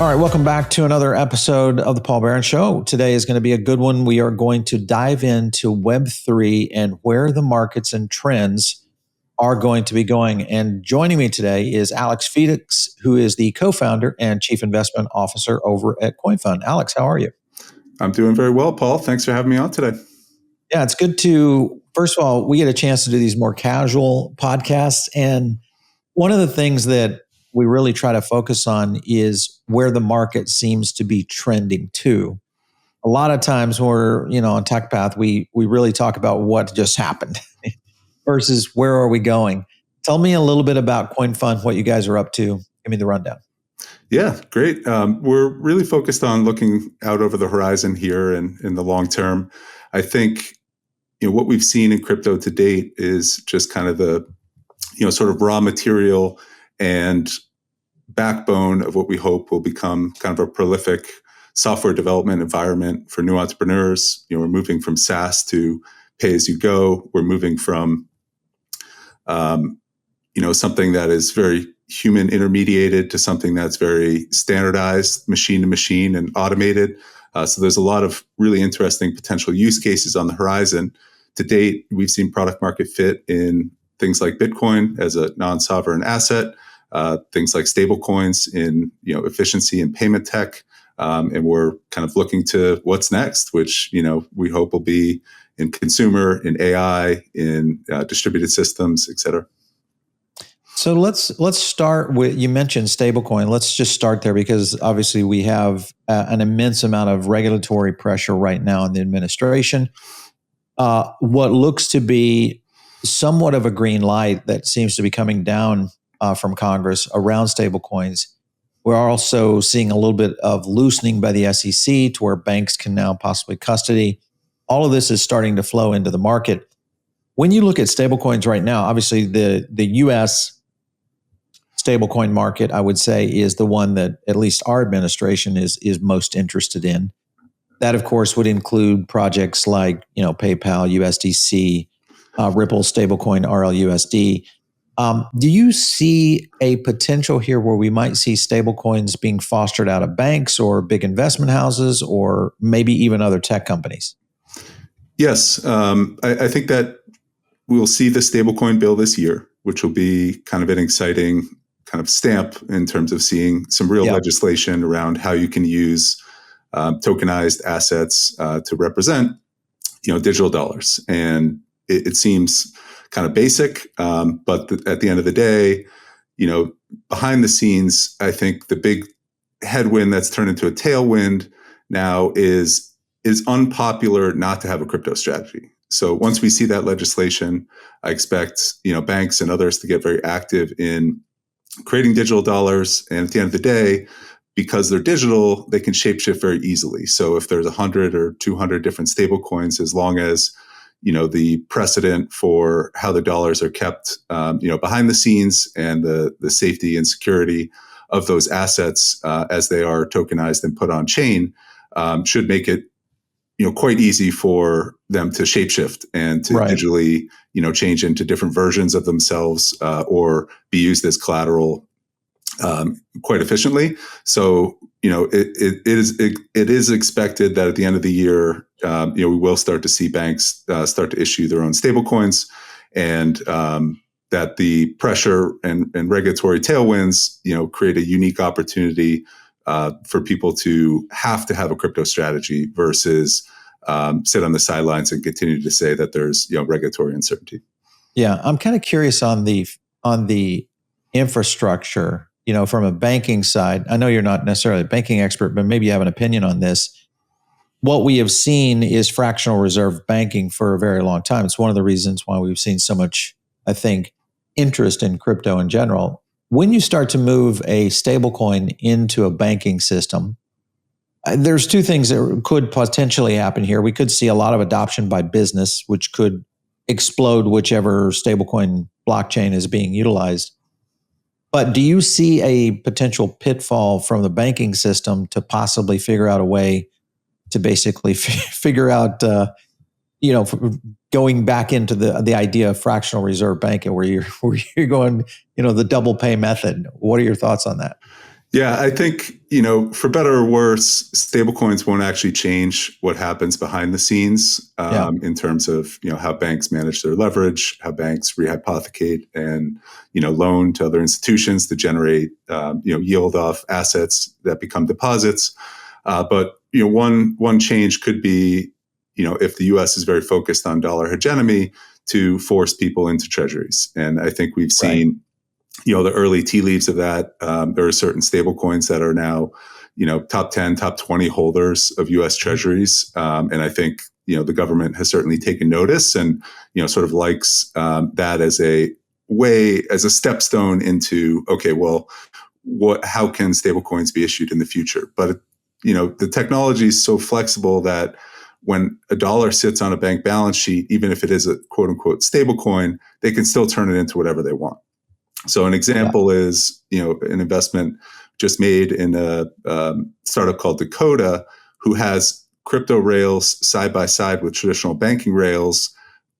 All right, welcome back to another episode of the Paul Barron Show. Today is going to be a good one. We are going to dive into Web3 and where the markets and trends are going to be going. And joining me today is Alex Felix, who is the co-founder and chief investment officer over at CoinFund. Alex, how are you? I'm doing very well, Paul. Thanks for having me on today. Yeah, it's good to, first of all, we get a chance to do these more casual podcasts. And one of the things that we really try to focus on is where the market seems to be trending to. A lot of times when we're, on TechPath, we really talk about what just happened versus where are we going. Tell me a little bit about CoinFund, what you guys are up to. Give me the rundown. Yeah, great. We're really focused on looking out over the horizon here and in the long term. I think what we've seen in crypto to date is just kind of the sort of raw material and backbone of what we hope will become kind of a prolific software development environment for new entrepreneurs. We're moving from SaaS to pay as you go. We're moving from something that is very human intermediated to something that's very standardized, machine to machine and automated. So there's a lot of really interesting potential use cases on the horizon. To date, we've seen product market fit in things like Bitcoin as a non-sovereign asset, things like stablecoins in efficiency and payment tech, and we're kind of looking to what's next, which we hope will be in consumer, in AI, in distributed systems, et cetera. So let's start with, you mentioned stablecoin. Let's just start there because obviously we have an immense amount of regulatory pressure right now in the administration. What looks to be somewhat of a green light that seems to be coming down from Congress around stablecoins. We're also seeing a little bit of loosening by the SEC to where banks can now possibly custody. All of this is starting to flow into the market. When you look at stablecoins right now, obviously the U.S. stablecoin market, I would say, is the one that at least our administration is most interested in. That, of course, would include projects like PayPal, USDC, Ripple, stablecoin, RLUSD. Do you see a potential here where we might see stablecoins being fostered out of banks or big investment houses or maybe even other tech companies? Yes, I think that we'll see the stablecoin bill this year, which will be kind of an exciting kind of stamp in terms of seeing some real legislation around how you can use tokenized assets to represent, digital dollars. And it seems kind of basic, but at the end of the day, behind the scenes, I think the big headwind that's turned into a tailwind now is unpopular not to have a crypto strategy. So once we see that legislation, I expect banks and others to get very active in creating digital dollars. And at the end of the day, because they're digital, they can shapeshift very easily. So if there's 100 or 200 different stable coins, as long as the precedent for how the dollars are kept, behind the scenes and the safety and security of those assets as they are tokenized and put on chain should make it quite easy for them to shapeshift and to digitally change into different versions of themselves or be used as collateral quite efficiently. So it is expected that at the end of the year, we will start to see banks start to issue their own stablecoins, and that the pressure and regulatory tailwinds, create a unique opportunity for people to have a crypto strategy versus sit on the sidelines and continue to say that there's regulatory uncertainty. Yeah, I'm kind of curious on the infrastructure. From a banking side, I know you're not necessarily a banking expert, but maybe you have an opinion on this. What we have seen is fractional reserve banking for a very long time. It's one of the reasons why we've seen so much, I think, interest in crypto in general. When you start to move a stablecoin into a banking system, there's two things that could potentially happen here. We could see a lot of adoption by business, which could explode whichever stablecoin blockchain is being utilized. But do you see a potential pitfall from the banking system to possibly figure out a way to basically figure out, going back into the idea of fractional reserve banking where you're going, the double pay method? What are your thoughts on that? Yeah, I think, for better or worse, stablecoins won't actually change what happens behind the scenes Yeah, in terms of, how banks manage their leverage, how banks rehypothecate and, loan to other institutions to generate, yield off assets that become deposits. But, one change could be, if the U.S. is very focused on dollar hegemony, to force people into treasuries. And I think we've right. seen the early tea leaves of that. There are certain stable coins that are now, top 10, top 20 holders of U.S. treasuries. And I think, the government has certainly taken notice and, sort of likes that as a way, as a stepstone into, okay, well, how can stable coins be issued in the future? But, the technology is so flexible that when a dollar sits on a bank balance sheet, even if it is a quote unquote stable coin, they can still turn it into whatever they want. So an Yeah. example is, an investment just made in a startup called Dakota, who has crypto rails side by side with traditional banking rails.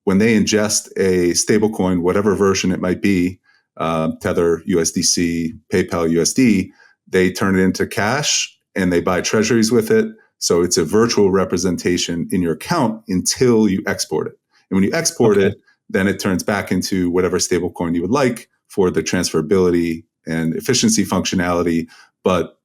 When they ingest a stablecoin, whatever version it might be, Tether, USDC, PayPal, USD, they turn it into cash and they buy treasuries with it. So it's a virtual representation in your account until you export it. And when you export Okay. it, then it turns back into whatever stablecoin you would like for the transferability and efficiency functionality. But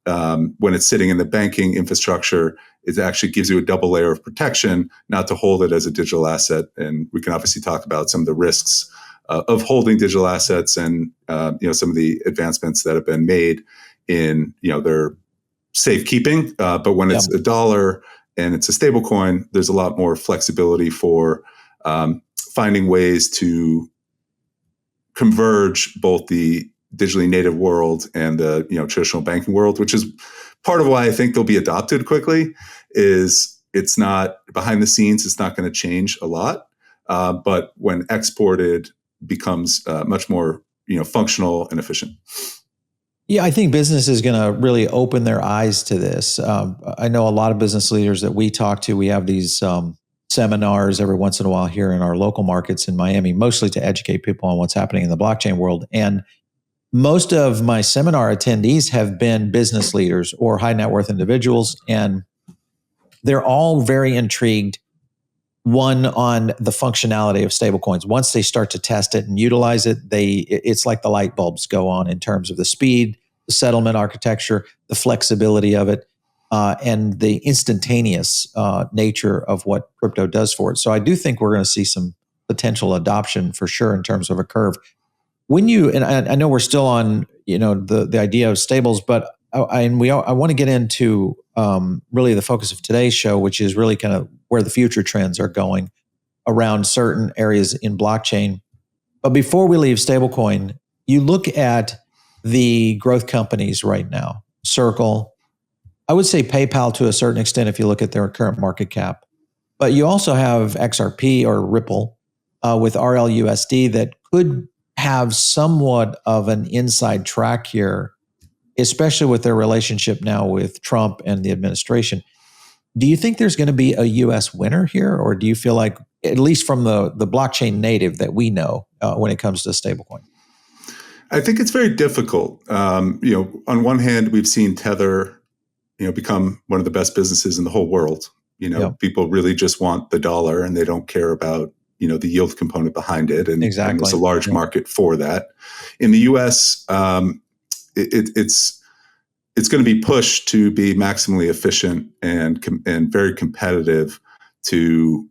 when it's sitting in the banking infrastructure, it actually gives you a double layer of protection, not to hold it as a digital asset. And we can obviously talk about some of the risks of holding digital assets and some of the advancements that have been made in their safekeeping. But when Yeah. it's a dollar and it's a stable coin, there's a lot more flexibility for finding ways to converge both the digitally native world and the traditional banking world, which is part of why I think they'll be adopted quickly. Is it's not behind the scenes, it's not going to change a lot, but when exported, becomes much more functional and efficient. Yeah, I think business is going to really open their eyes to this. I know a lot of business leaders that we talk to. We have these seminars every once in a while here in our local markets in Miami, mostly to educate people on what's happening in the blockchain world. And most of my seminar attendees have been business leaders or high net worth individuals, and they're all very intrigued. One, on the functionality of stablecoins. Once they start to test it and utilize it, it's like the light bulbs go on in terms of the speed, the settlement architecture, the flexibility of it, and the instantaneous nature of what crypto does for it. So I do think we're going to see some potential adoption for sure in terms of a curve. And I know we're still on the idea of stables, but I want to get into really the focus of today's show, which is really kind of where the future trends are going around certain areas in blockchain. But before we leave stablecoin, you look at the growth companies right now, Circle, I would say PayPal to a certain extent if you look at their current market cap. But you also have XRP or Ripple with RLUSD that could have somewhat of an inside track here, especially with their relationship now with Trump and the administration. Do you think there's going to be a U.S. winner here, or do you feel like, at least from the blockchain native that we know when it comes to stablecoin? I think it's very difficult. On one hand, we've seen Tether, become one of the best businesses in the whole world. People really just want the dollar and they don't care about, the yield component behind it. And there's a large market for that. In the US, it's going to be pushed to be maximally efficient and very competitive to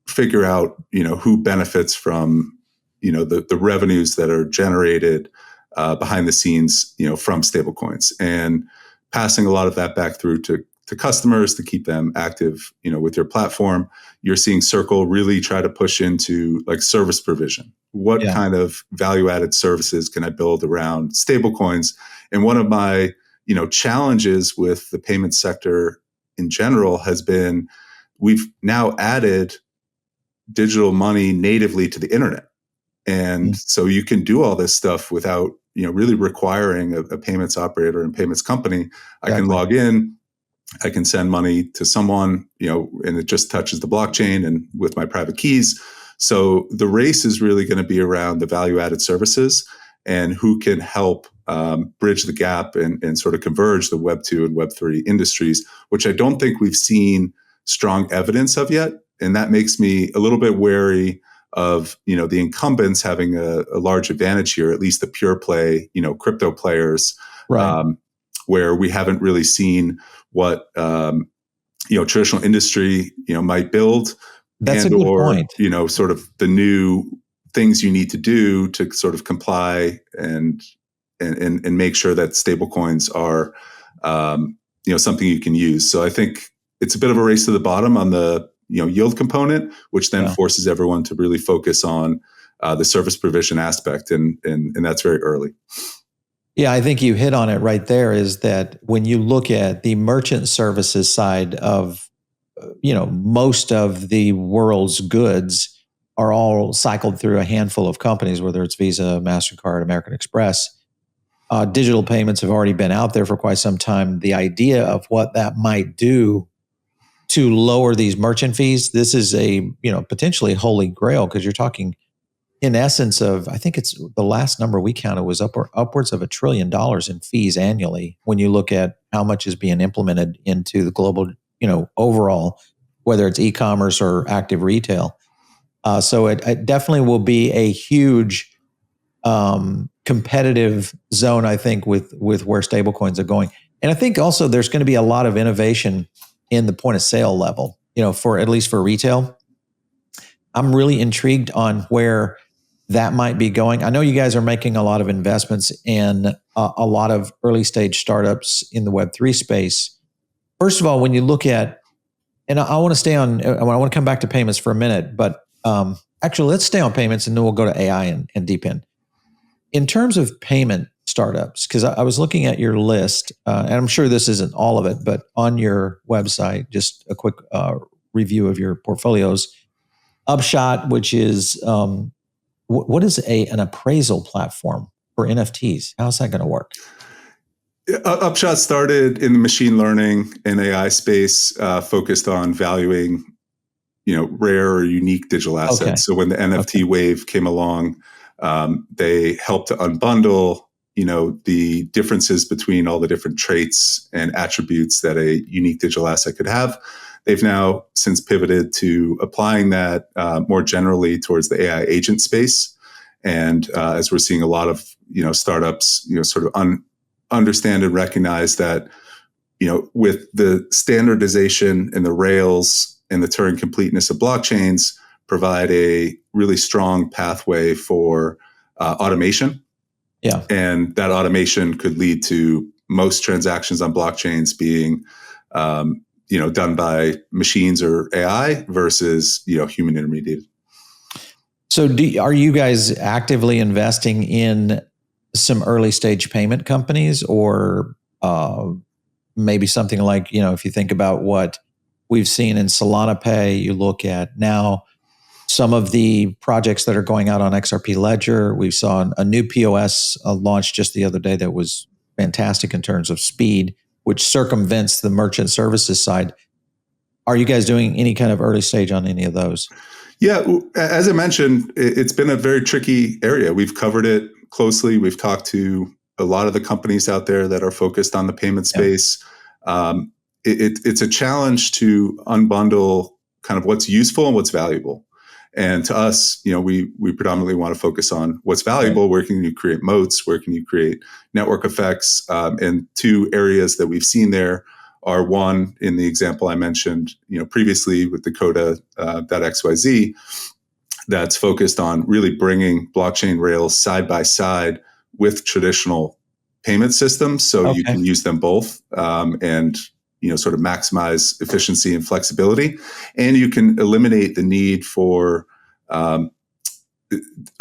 figure out, who benefits from, the revenues that are generated behind the scenes, from stablecoins, and passing a lot of that back through to customers to keep them active, with your platform. You're seeing Circle really try to push into like service provision. What kind of value-added services can I build around stablecoins? And one of my, challenges with the payment sector in general has been we've now added digital money natively to the internet. And so you can do all this stuff without, really requiring a payments operator and payments company. I can log in, I can send money to someone, and it just touches the blockchain and with my private keys. So the race is really going to be around the value-added services. and who can help bridge the gap and sort of converge the Web 2 and Web 3 industries, which I don't think we've seen strong evidence of yet. And that makes me a little bit wary of, the incumbents having a large advantage here, at least the pure play, crypto players, Right. where we haven't really seen what, traditional industry, might build. That's a and good or, point. sort of the new things you need to do to sort of comply and make sure that stablecoins are, something you can use. So I think it's a bit of a race to the bottom on the, yield component, which then forces everyone to really focus on the service provision aspect. And that's very early. Yeah, I think you hit on it right there, is that when you look at the merchant services side of, most of the world's goods are all cycled through a handful of companies, whether it's Visa, MasterCard, American Express. Digital payments have already been out there for quite some time. The idea of what that might do to lower these merchant fees, this is a, potentially holy grail, because you're talking in essence of, I think it's the last number we counted was upwards of $1 trillion in fees annually when you look at how much is being implemented into the global, overall, whether it's e-commerce or active retail. So it definitely will be a huge competitive zone, I think, with where stablecoins are going. And I think also there's going to be a lot of innovation in the point of sale level, for at least for retail. I'm really intrigued on where that might be going. I know you guys are making a lot of investments in a lot of early stage startups in the Web3 space. First of all, when you look at, and I want to I want to come back to payments for a minute, but actually let's stay on payments and then we'll go to AI and deep in. In terms of payment startups, because I was looking at your list, and I'm sure this isn't all of it, but on your website, just a quick review of your portfolios. Upshot, which is, what is an appraisal platform for NFTs? How's that going to work? Upshot started in the machine learning and AI space, focused on valuing, rare or unique digital assets. Okay. So when the NFT wave came along, they helped to unbundle, the differences between all the different traits and attributes that a unique digital asset could have. They've now since pivoted to applying that more generally towards the AI agent space. And as we're seeing a lot of, startups, sort of understand and recognize that, with the standardization and the rails and the Turing completeness of blockchains provide a really strong pathway for automation. Yeah. And that automation could lead to most transactions on blockchains being, done by machines or AI versus, human intermediated. So are you guys actively investing in some early stage payment companies, or maybe something like, if you think about what we've seen in Solana Pay, you look at now some of the projects that are going out on XRP Ledger. We saw a new POS launched just the other day that was fantastic in terms of speed, which circumvents the merchant services side. Are you guys doing any kind of early stage on any of those? Yeah, as I mentioned, it's been a very tricky area. We've covered it closely. We've talked to a lot of the companies out there that are focused on the payment space. It's a challenge to unbundle kind of what's useful and what's valuable. And to us, we predominantly want to focus on what's valuable. Right. Where can you create moats? Where can you create network effects? And two areas that we've seen there are, one, in the example I mentioned, previously with Dakota .xyz, that's focused on really bringing blockchain rails side by side with traditional payment systems, so you can use them both, and sort of maximize efficiency and flexibility, and you can eliminate the need for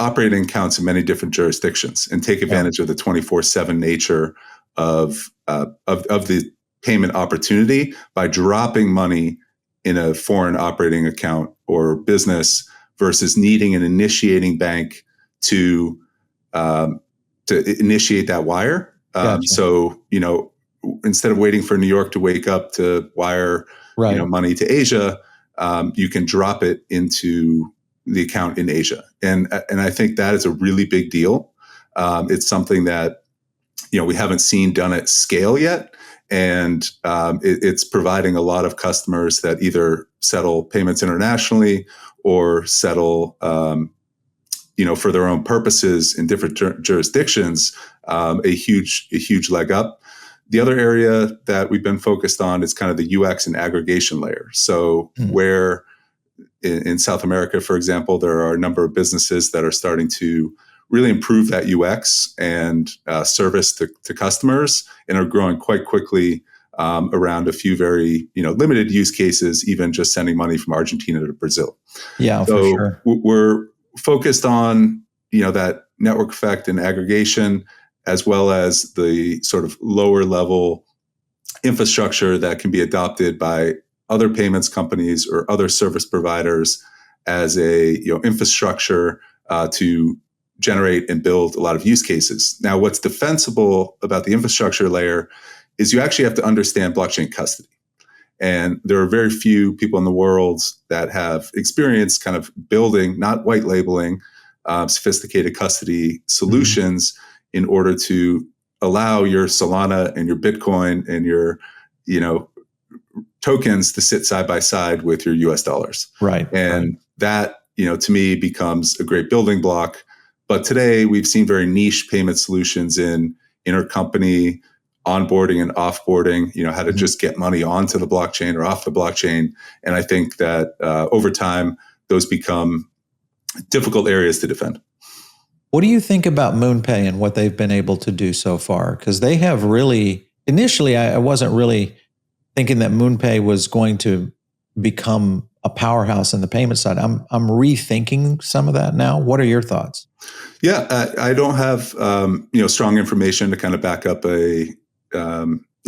operating accounts in many different jurisdictions and take advantage of the 24/7 nature of the payment opportunity by dropping money in a foreign operating account or business versus needing an initiating bank to initiate that wire. Gotcha. So, instead of waiting for New York to wake up to wire money to Asia, you can drop it into the account in Asia. And I think that is a really big deal. It's something that we haven't seen done at scale yet. And it's providing a lot of customers that either settle payments internationally or settle, for their own purposes in different jurisdictions, a huge leg up. The other area that we've been focused on is kind of the UX and aggregation layer. So where in South America, for example, there are a number of businesses that are starting to really improve that UX and service to customers, and are growing quite quickly around a few very limited use cases, even just sending money from Argentina to Brazil. Yeah, so for sure. We're focused on that network effect and aggregation, as well as the sort of lower level infrastructure that can be adopted by other payments companies or other service providers as a infrastructure to generate and build a lot of use cases. Now, what's defensible about the infrastructure layer is you actually have to understand blockchain custody. And there are very few people in the world that have experience kind of building, not white labeling, sophisticated custody solutions in order to allow your Solana and your Bitcoin and your, tokens to sit side by side with your US dollars. Right. And that, to me becomes a great building block. But today we've seen very niche payment solutions in intercompany onboarding and offboarding, how to just get money onto the blockchain or off the blockchain. And I think that over time, those become difficult areas to defend. What do you think about MoonPay and what they've been able to do so far? Because they have really, initially, I wasn't really thinking that MoonPay was going to become a powerhouse in the payment side. I'm rethinking some of that now. What are your thoughts? Yeah, I don't have strong information to kind of back up a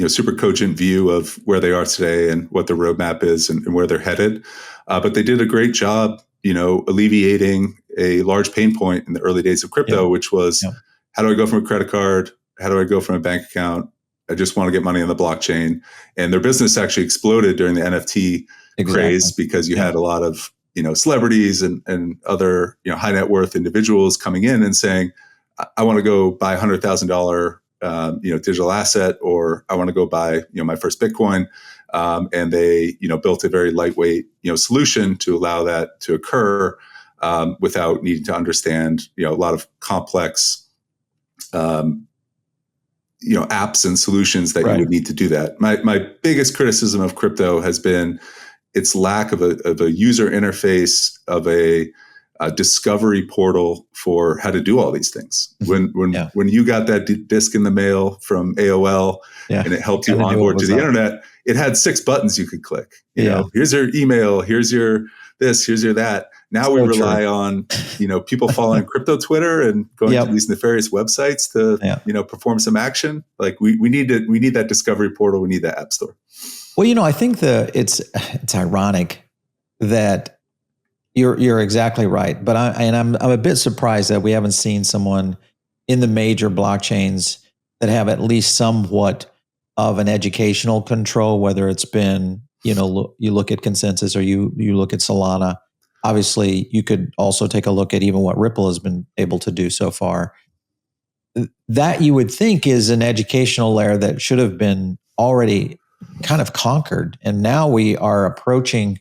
super cogent view of where they are today and what the roadmap is and where they're headed. But they did a great job, alleviating a large pain point in the early days of crypto, which was, how do I go from a credit card? How do I go from a bank account? I just want to get money on the blockchain. And their business actually exploded during the NFT craze because you had a lot of celebrities and other high net worth individuals coming in and saying, I want to go buy $100,000 digital asset, or I want to go buy my first Bitcoin. And they built a very lightweight solution to allow that to occur without needing to understand a lot of complex apps and solutions that you would need to do that. My biggest criticism of crypto has been its lack of a user interface, of a discovery portal for how to do all these things. When you got that disc in the mail from AOL and it helped you onboard to the internet, it had 6 buttons you could click. Here's your email, here's your this, here's your that. Now we rely on people following crypto Twitter and going to these nefarious websites to perform some action. Like we need that discovery portal. We need that app store. Well, I think it's ironic that you're exactly right, but I'm a bit surprised that we haven't seen someone in the major blockchains that have at least somewhat of an educational control, whether it's been you look at Consensus or you look at Solana. Obviously, you could also take a look at even what Ripple has been able to do so far. That you would think is an educational layer that should have been already kind of conquered. And now we are approaching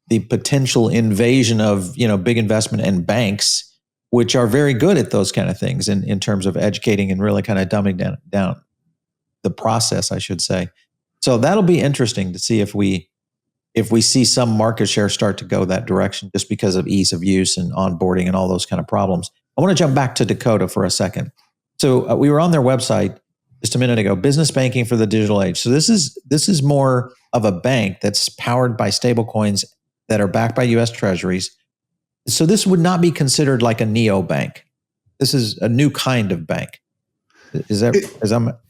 the potential invasion of, big investment and banks, which are very good at those kind of things in terms of educating and really kind of dumbing down the process, I should say. So that'll be interesting to see if we see some market share start to go that direction just because of ease of use and onboarding and all those kind of problems. I want to jump back to Dakota for a second. So we were on their website just a minute ago, business banking for the digital age. So this is more of a bank that's powered by stablecoins that are backed by U.S. treasuries. So this would not be considered like a neobank. This is a new kind of bank. Am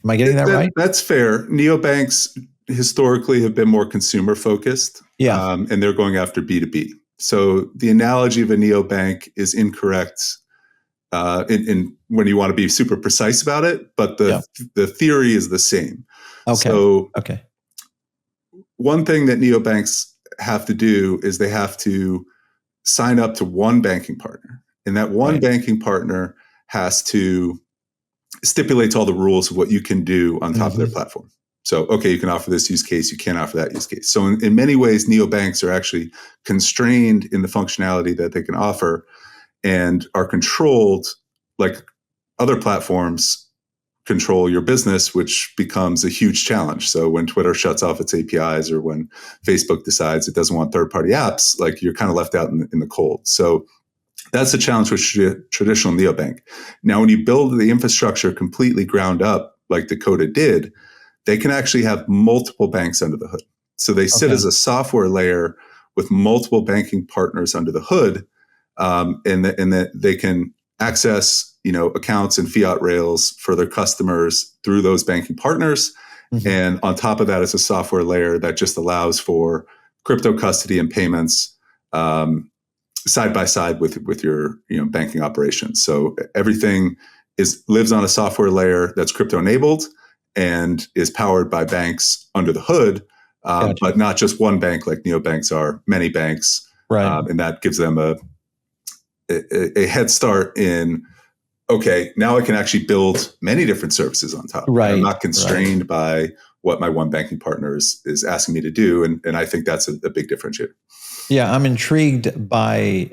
I getting that right? That's fair. Neobanks historically have been more consumer focused, and they're going after B2B. So the analogy of a neobank is incorrect in when you want to be super precise about it, but the theory is the same. Okay. So one thing that neobanks have to do is they have to sign up to one banking partner, and that one banking partner has to stipulate all the rules of what you can do on top of their platform. So, okay, you can offer this use case, you can't offer that use case. So in many ways, neobanks are actually constrained in the functionality that they can offer and are controlled like other platforms control your business, which becomes a huge challenge. So when Twitter shuts off its APIs or when Facebook decides it doesn't want third-party apps, like you're kind of left out in the cold. So that's the challenge with traditional neobank. Now, when you build the infrastructure completely ground up, like Dakota did, they can actually have multiple banks under the hood. So they sit as a software layer with multiple banking partners under the hood, and that they can access accounts and fiat rails for their customers through those banking partners. And on top of that is a software layer that just allows for crypto custody and payments side by side with your banking operations. So everything lives on a software layer that's crypto enabled and is powered by banks under the hood, but not just one bank like neobanks are, many banks. Right. And that gives them a head start in, okay, now I can actually build many different services on top. Right. I'm not constrained by what my one banking partner is asking me to do. And I think that's a big differentiator. Yeah, I'm intrigued by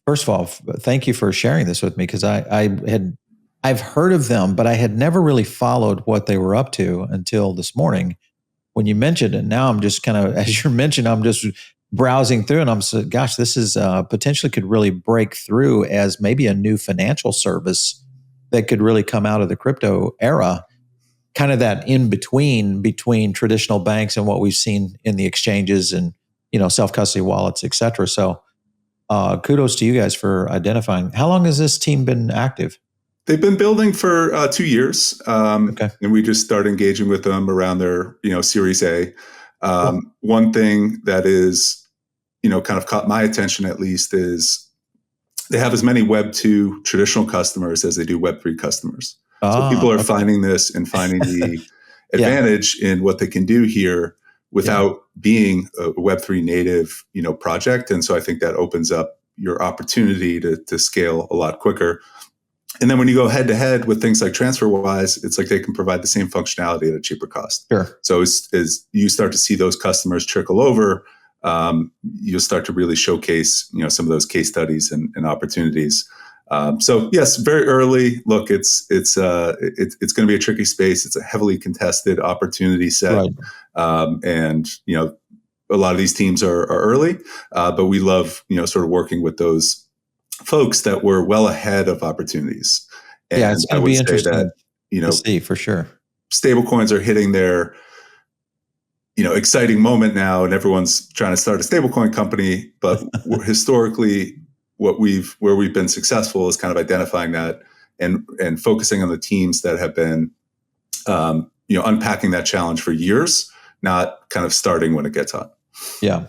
first of all, thank you for sharing this with me, because I've heard of them, but I had never really followed what they were up to until this morning when you mentioned it. Now I'm just kind of, as you mentioned, I'm just browsing through and I'm so, gosh, this is potentially could really break through as maybe a new financial service that could really come out of the crypto era, kind of that in between traditional banks and what we've seen in the exchanges and self-custody wallets, et cetera. So kudos to you guys for identifying. How long has this team been active? They've been building for 2 years. And we just started engaging with them around their, Series A. Cool. One thing that is, kind of caught my attention at least is they have as many Web 2 traditional customers as they do Web 3 customers. So people are finding this and finding the advantage in what they can do here without being a Web3 native, project. And so I think that opens up your opportunity to scale a lot quicker. And then when you go head to head with things like TransferWise, it's like they can provide the same functionality at a cheaper cost. Sure. So as you start to see those customers trickle over, you'll start to really showcase, some of those case studies and opportunities. So yes, very early. Look, it's going to be a tricky space. It's a heavily contested opportunity set, right. And a lot of these teams are early, but we love sort of working with those folks that were well ahead of opportunities. And yeah, it's going to be interesting to see for sure. Stablecoins are hitting their exciting moment now, and everyone's trying to start a stablecoin company. But historically, where we've been successful is kind of identifying that and focusing on the teams that have been unpacking that challenge for years, not kind of starting when it gets hot. Yeah.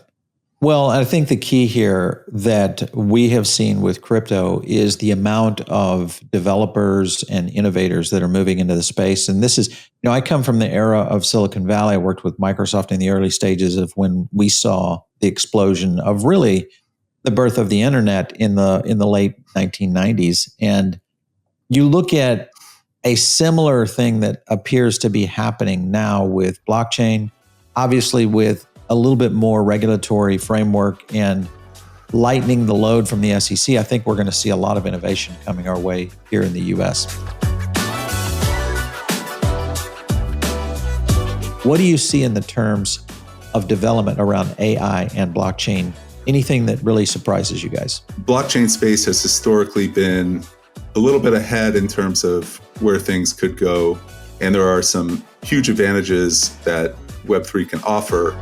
Well, I think the key here that we have seen with crypto is the amount of developers and innovators that are moving into the space. And this is, I come from the era of Silicon Valley. I worked with Microsoft in the early stages of when we saw the explosion of really the birth of the internet in the late 1990s. And you look at a similar thing that appears to be happening now with blockchain, obviously with a little bit more regulatory framework and lightening the load from the SEC. I think we're going to see a lot of innovation coming our way here in the US. What do you see in the terms of development around AI and blockchain? Anything that really surprises you guys? Blockchain space has historically been a little bit ahead in terms of where things could go. And there are some huge advantages that Web3 can offer.